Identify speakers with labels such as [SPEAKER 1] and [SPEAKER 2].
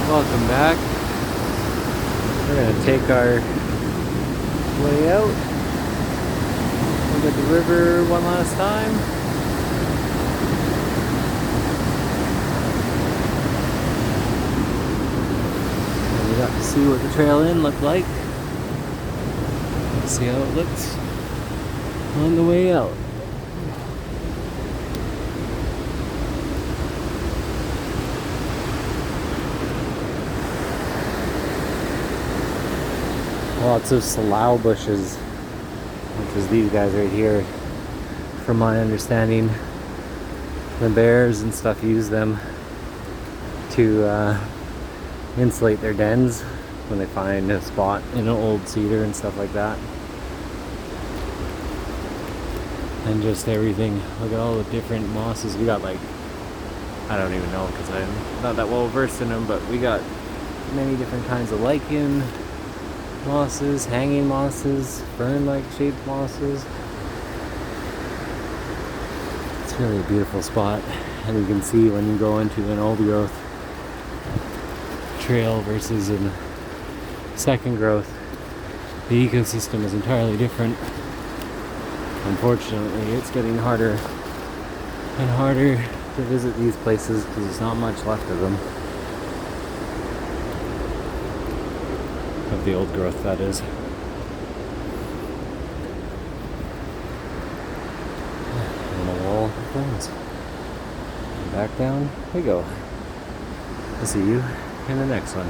[SPEAKER 1] Welcome back. We're gonna take our way out. Look at the river one last time. And we got to see what the trail in looked like. See how it looks on the way out. Lots of salal bushes, which is these guys right here. From my understanding, the bears and stuff use them to insulate their dens when they find a spot in an old cedar and stuff like that. And just everything. Look at all the different mosses. We got like, I don't even know because I'm not that well versed in them, but we got many different kinds of lichen mosses, hanging mosses, fern-like shaped mosses. It's really a beautiful spot, and you can see when you go into an old growth trail versus a second growth, the ecosystem is entirely different. Unfortunately, it's getting harder and harder to visit these places because there's not much left of them. Of the old growth, that is. And the wall of thorns. And back down we go. I'll see you in the next one.